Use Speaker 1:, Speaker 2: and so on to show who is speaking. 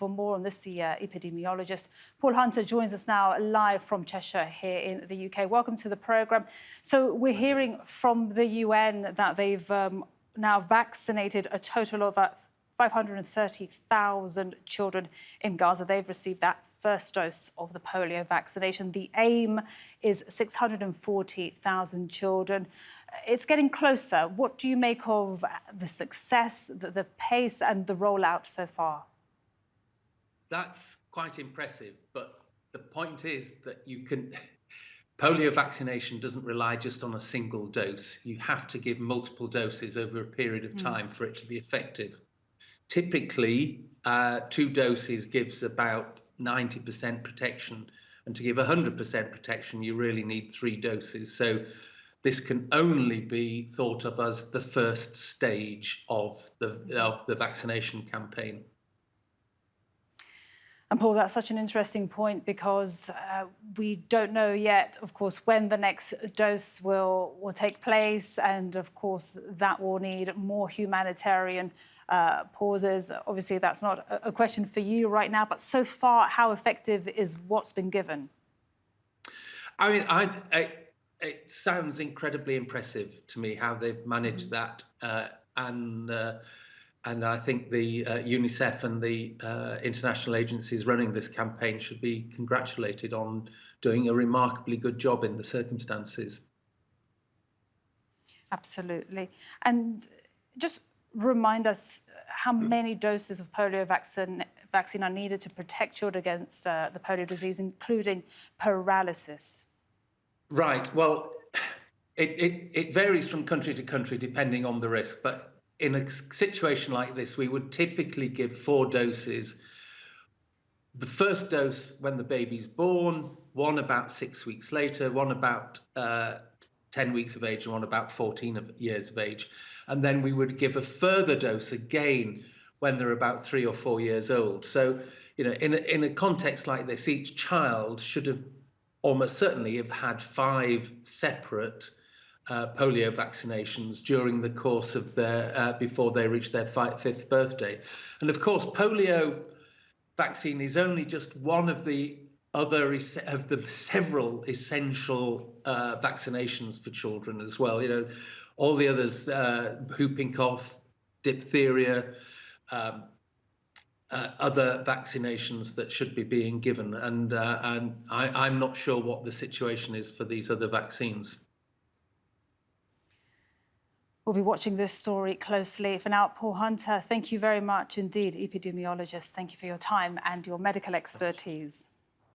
Speaker 1: For more on this, the epidemiologist Paul Hunter joins us now live from Cheshire here in the UK. Welcome to the programme. So we're hearing from the UN that they've now vaccinated a total of 530,000 children in Gaza. They've received that first dose of the polio vaccination. The aim is 640,000 children. It's getting closer. What do you make of the success, the pace and the rollout so far?
Speaker 2: That's quite impressive, but the point is that polio vaccination doesn't rely just on a single dose. You have to give multiple doses over a period of time for it to be effective. Typically, 2 doses gives about 90% protection, and to give 100% protection, you really need 3 doses. So this can only be thought of as the first stage of the vaccination campaign.
Speaker 1: And Paul, that's such an interesting point because we don't know yet, of course, when the next dose will take place. And of course, that will need more humanitarian pauses. Obviously, that's not a question for you right now. But so far, how effective is what's been given?
Speaker 2: I mean, it sounds incredibly impressive to me how they've managed that. And I think the UNICEF and the international agencies running this campaign should be congratulated on doing a remarkably good job in the circumstances.
Speaker 1: Absolutely. And just remind us how many doses of polio vaccine are needed to protect children against the polio disease, including paralysis.
Speaker 2: Right. Well, it varies from country to country depending on the risk. But in a situation like this, we would typically give 4 doses. The first dose when the baby's born, one about 6 weeks later, one about 10 weeks of age, and one about 14 years of age. And then we would give a further dose again when they're about 3 or 4 years old. So, you know, in a context like this, each child should have almost certainly have had 5 separate polio vaccinations during the course of their before they reach their 5th birthday. And of course, polio vaccine is only just one of the several essential vaccinations for children as well. You know, all the others, whooping cough, diphtheria, other vaccinations that should be being given. And I'm not sure what the situation is for these other vaccines.
Speaker 1: We'll be watching this story closely. For now, Paul Hunter, thank you very much indeed, epidemiologist. Thank you for your time and your medical expertise.